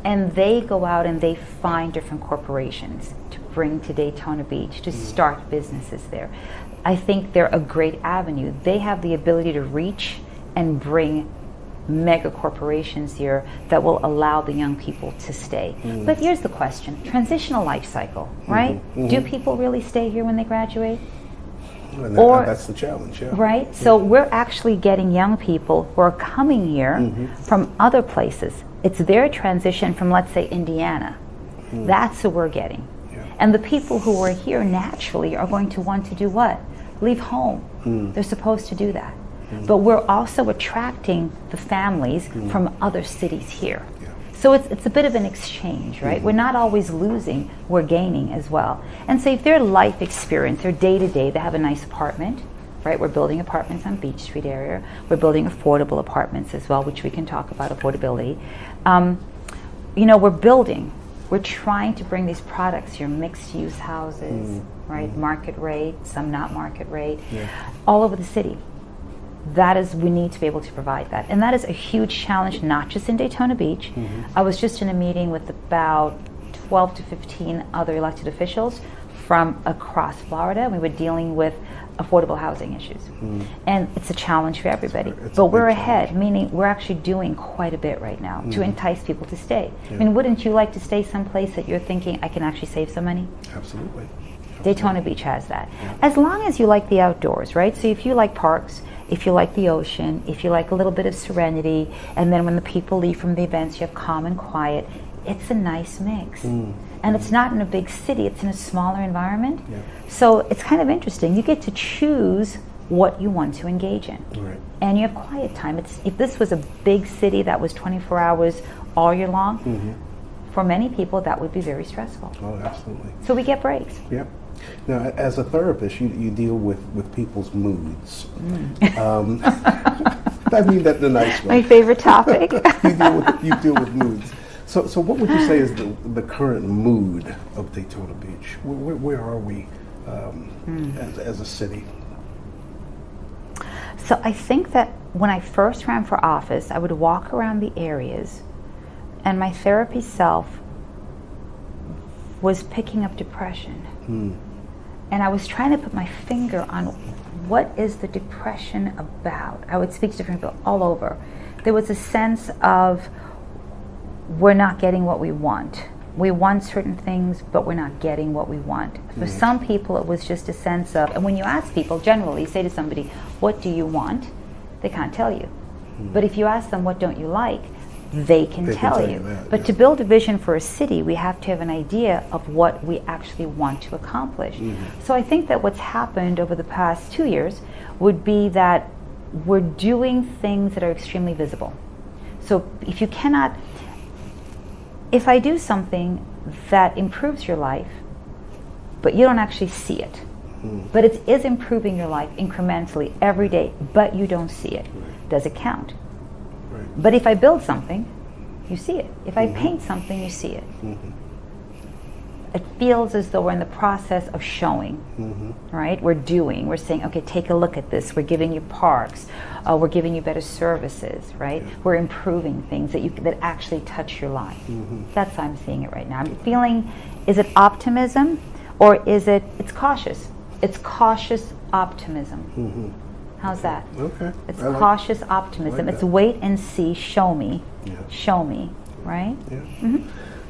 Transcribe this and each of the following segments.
And they go out and they find different corporations to bring to Daytona Beach to start businesses there. I think they're a great avenue. They have the ability to reach and bring mega corporations here that will allow the young people to stay. But here's the question: transitional life cycle, right? Do people really stay here when they graduate? And that's the challenge, yeah. Right? So we're actually getting young people who are coming here from other places. It's their transition from, let's say, Indiana. That's who we're getting. Yeah. And the people who are here naturally are going to want to do what? Leave home. They're supposed to do that. But we're also attracting the families from other cities here. Yeah. So it's a bit of an exchange, right? We're not always losing, we're gaining as well. And so if their life experience, their day-to-day, they have a nice apartment, right? We're building apartments on Beach Street area. We're building affordable apartments as well, which we can talk about affordability. We're building. We're trying to bring these products here, mixed-use houses, right? Market rate, some not market rate, all over the city. We need to be able to provide that. And that is a huge challenge, not just in Daytona Beach. I was just in a meeting with about 12 to 15 other elected officials from across Florida. We were dealing with affordable housing issues. And it's a challenge for everybody. But we're ahead, meaning we're actually doing quite a bit right now to entice people to stay. I mean, wouldn't you like to stay someplace that you're thinking, I can actually save some money? Absolutely. Daytona Beach has that. As long as you like the outdoors, right? So if you like parks, if you like the ocean, if you like a little bit of serenity, and then when the people leave from the events, you have calm and quiet, it's a nice mix. And it's not in a big city, it's in a smaller environment. So it's kind of interesting. You get to choose what you want to engage in. Right. And you have quiet time. If this was a big city that was 24 hours all year long, for many people that would be very stressful. Oh, absolutely. So we get breaks. Yep. Now, as a therapist, you deal with people's moods. I mean that in a nice way. My favorite topic. you deal with moods. So what would you say is the current mood of Daytona Beach? Where are we as a city? So I think that when I first ran for office, I would walk around the areas, and my therapy self was picking up depression. And I was trying to put my finger on what is the depression about. I would speak to different people all over. There was a sense of we're not getting what we want. We want certain things, but we're not getting what we want. For some people, it was just a sense of, and when you ask people, generally, say to somebody, what do you want? They can't tell you. But if you ask them, what don't you like? They can tell you. But to build a vision for a city, we have to have an idea of what we actually want to accomplish. So I think that what's happened over the past 2 years would be that we're doing things that are extremely visible. So if I do something that improves your life, but you don't actually see it, but it is improving your life incrementally every day, but you don't see it, does it count? But if I build something, you see it. If I paint something, you see it. It feels as though we're in the process of showing, right? We're saying, okay, take a look at this. We're giving you parks. We're giving you better services, right? We're improving things that actually touch your life. That's how I'm seeing it right now. I'm feeling, is it optimism or it's cautious? It's cautious optimism. How's that? Okay. It's cautious optimism. It's wait and see, show me, right? Yeah.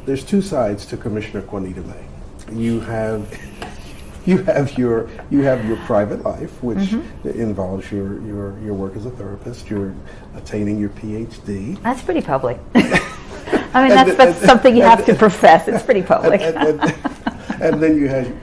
There's two sides to Commissioner Juanita May. You have your private life, which involves your work as a therapist. You're attaining your PhD. That's pretty public. I mean, that's something you have to profess. It's pretty public. And then you have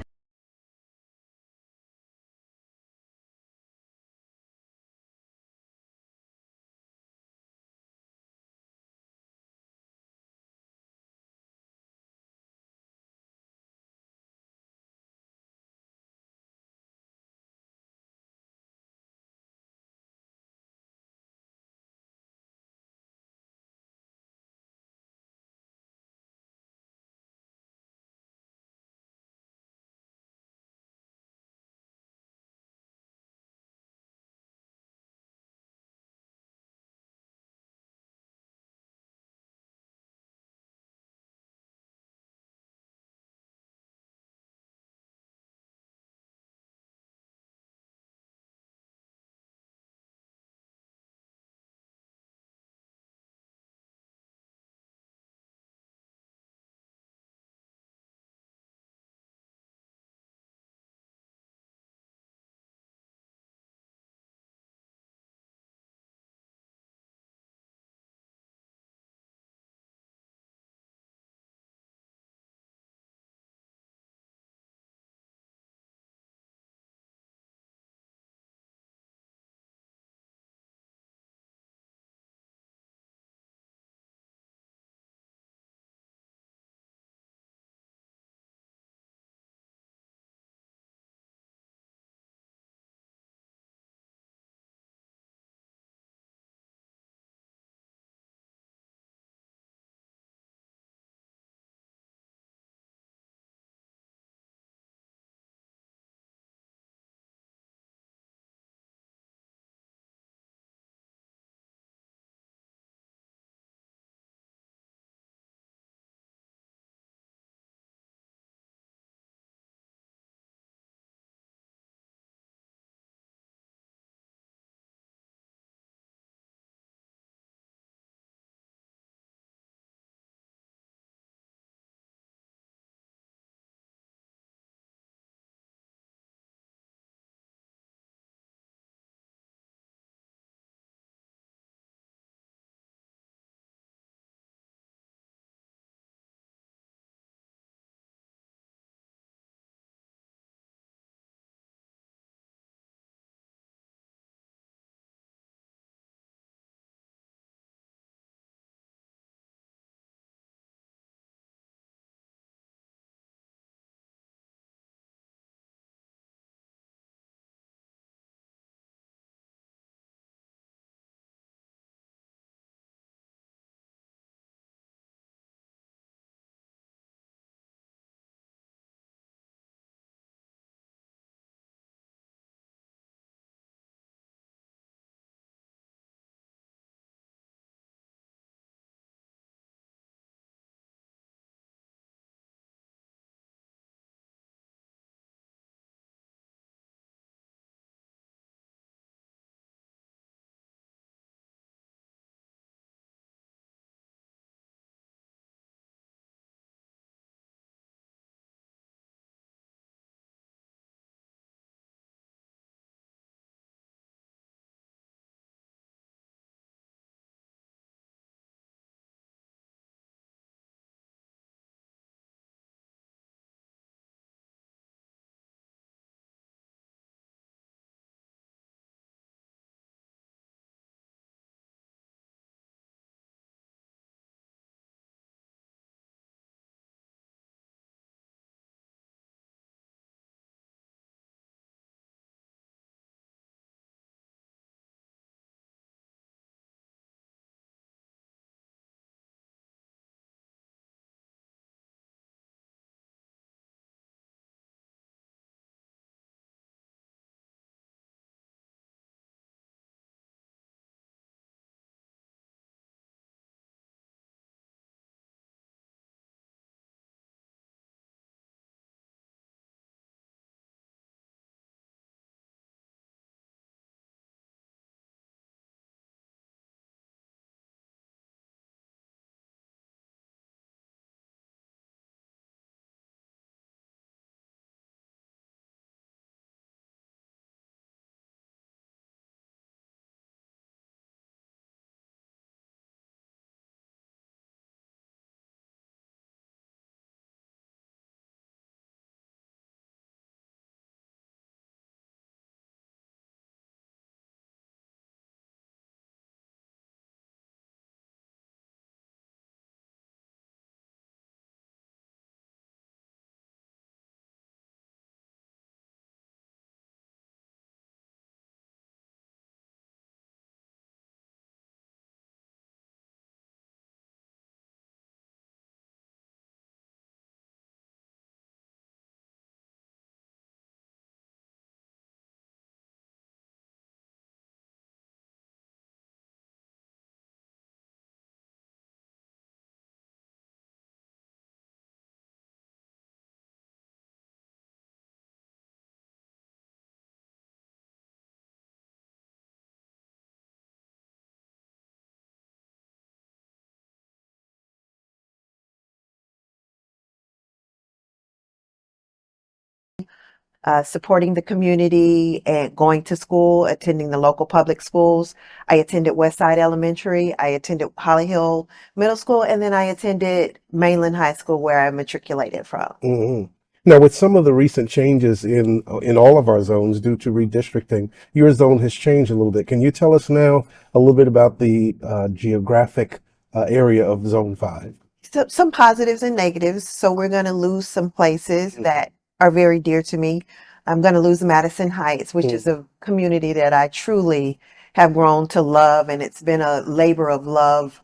supporting the community and going to school, attending the local public schools. I attended Westside Elementary. I attended Holly Hill Middle School, and then I attended Mainland High School, where I matriculated from. Hmm. Now, with some of the recent changes in all of our zones due to redistricting, your zone has changed a little bit. Can you tell us now a little bit about the geographic area of Zone 5? So, some positives and negatives. So we're going to lose some places that are very dear to me. I'm going to lose Madison Heights, which is a community that I truly have grown to love, and it's been a labor of love,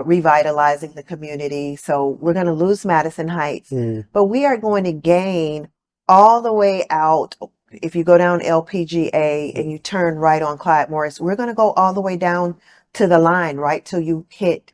revitalizing the community. So we're going to lose Madison Heights, but we are going to gain all the way out. If you go down LPGA and you turn right on Clyde Morris, we're going to go all the way down to the line, right till you hit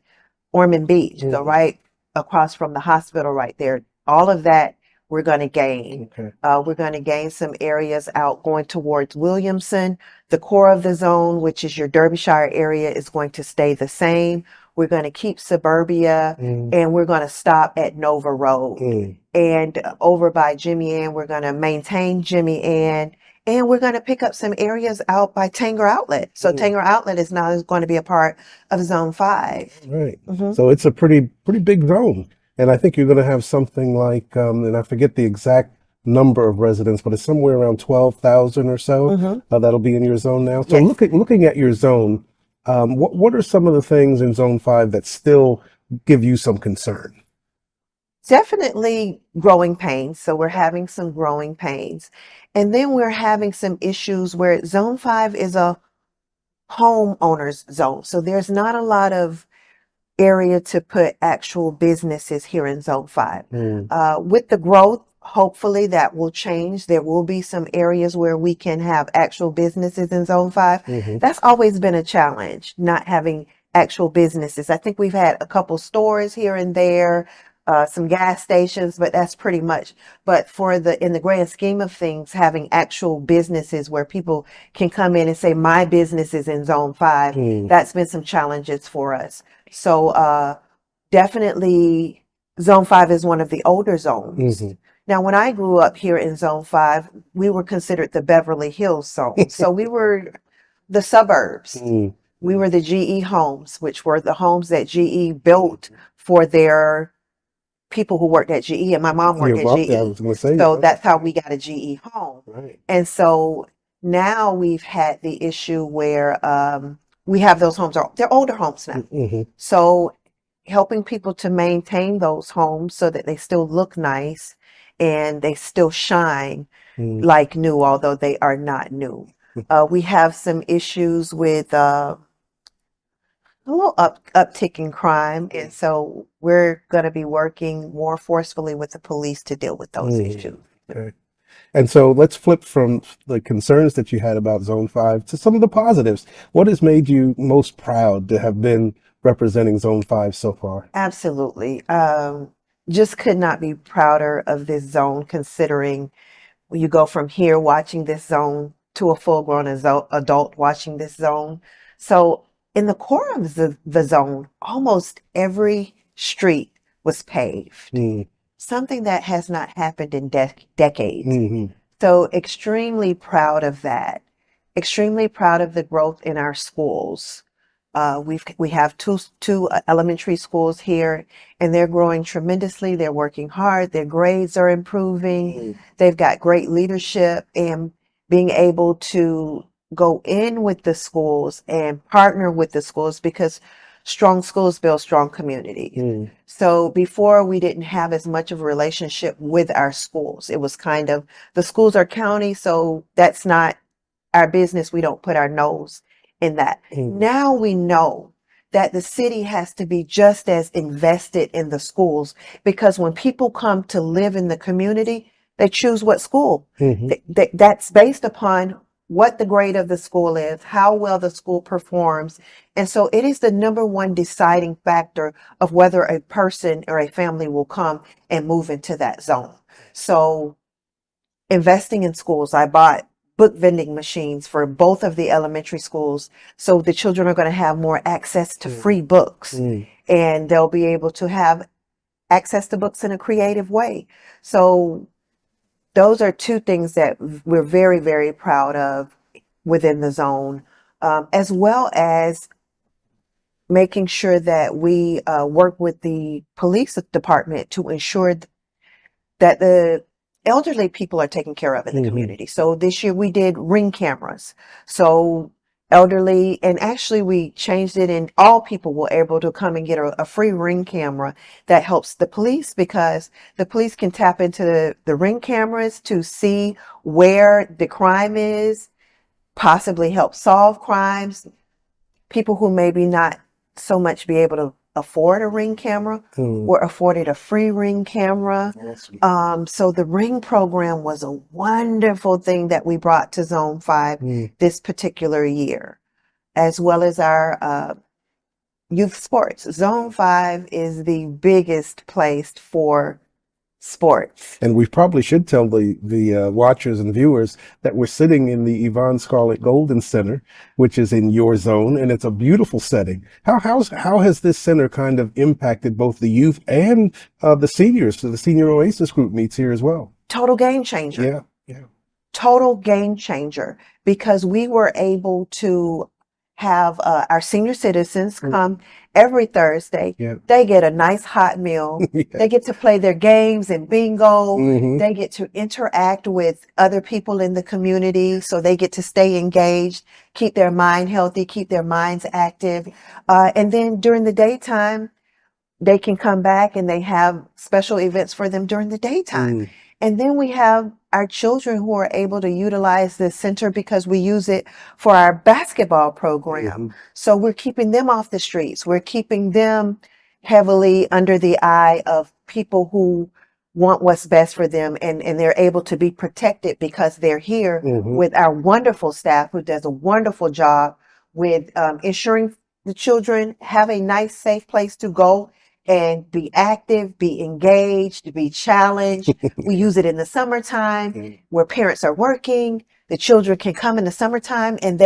Ormond Beach. So right across from the hospital right there. All of that we're going to gain. Okay. We're going to gain some areas out going towards Williamson. The core of the zone, which is your Derbyshire area, is going to stay the same. We're going to keep suburbia, and we're going to stop at Nova Road. And over by Jimmy Ann, we're going to maintain Jimmy Ann. And we're going to pick up some areas out by Tanger Outlet. So Tanger Outlet is now going to be a part of Zone 5. Right. So it's a pretty big zone. And I think you're going to have something like, and I forget the exact number of residents, but it's somewhere around 12,000 or so that'll be in your zone now. So looking at your zone, what are some of the things in Zone 5 that still give you some concern? Definitely growing pains. So we're having some growing pains. And then we're having some issues where Zone 5 is a homeowners zone. So there's not a lot of area to put actual businesses here in Zone 5. With the growth, hopefully that will change. There will be some areas where we can have actual businesses in Zone 5. That's always been a challenge, not having actual businesses. I think we've had a couple stores here and there, some gas stations, but that's pretty much. But in the grand scheme of things, having actual businesses where people can come in and say, my business is in Zone 5, that's been some challenges for us. So definitely Zone 5 is one of the older zones. Now, when I grew up here in Zone 5, we were considered the Beverly Hills zone. So we were the suburbs. We were the GE homes, which were the homes that GE built for their people who worked at GE, and my mom worked at GE. I was gonna say, so that's how we got a GE home. Right. And so now we've had the issue where we have those homes, they're older homes now. So helping people to maintain those homes so that they still look nice and they still shine like new, although they are not new. We have some issues with a little uptick in crime, and so we're going to be working more forcefully with the police to deal with those issues. Okay. And so let's flip from the concerns that you had about Zone 5 to some of the positives. What has made you most proud to have been representing Zone 5 so far? Absolutely. Just could not be prouder of this zone, considering you go from here watching this zone to a full-grown adult watching this zone. So in the core of the zone, almost every street was paved. Something that has not happened in decades. So extremely proud of that. Extremely proud of the growth in our schools. We have two elementary schools here, and they're growing tremendously. They're working hard. Their grades are improving. They've got great leadership, and being able to go in with the schools and partner with the schools, because strong schools build strong communities. So before, we didn't have as much of a relationship with our schools. It was kind of, the schools are county, so that's not our business. We don't put our nose in that. Now we know that the city has to be just as invested in the schools, because when people come to live in the community, they choose what school. That's based upon what the grade of the school is, how well the school performs. And so it is the number one deciding factor of whether a person or a family will come and move into that zone. So investing in schools, I bought book vending machines for both of the elementary schools, so the children are going to have more access to free books, and they'll be able to have access to books in a creative way. So those are two things that we're very, very proud of within the zone, as well as making sure that we work with the police department to ensure that the elderly people are taken care of in the Mhm. community. So this year we did ring cameras. So elderly, and actually we changed it, and all people were able to come and get a free ring camera that helps the police, because the police can tap into the ring cameras to see where the crime is, possibly help solve crimes. People who maybe not so much be able to afford a ring camera Mm. were afforded a free ring camera. So the ring program was a wonderful thing that we brought to Zone 5 Mm. this particular year, as well as our youth sports. Zone 5 is the biggest place for sports. And we probably should tell the watchers and viewers that we're sitting in the Yvonne Scarlett Golden Center, which is in your zone, and it's a beautiful setting. How has this center kind of impacted both the youth and the seniors? So the Senior Oasis group meets here as well. Total game changer. Yeah, yeah. Total game changer, because we were able to have our senior citizens come every Thursday. Yeah. They get a nice hot meal. Yeah. They get to play their games and bingo. Mhm. They get to interact with other people in the community, so they get to stay engaged, keep their mind healthy, keep their minds active. And then during the daytime, they can come back and they have special events for them during the daytime. Mm. And then we have our children who are able to utilize the center because we use it for our basketball program. Mhm. So we're keeping them off the streets. We're keeping them heavily under the eye of people who want what's best for them, and they're able to be protected because they're here Mhm. with our wonderful staff who does a wonderful job with ensuring the children have a nice, safe place to go and be active, be engaged, be challenged. We use it in the summertime where parents are working. The children can come in the summertime and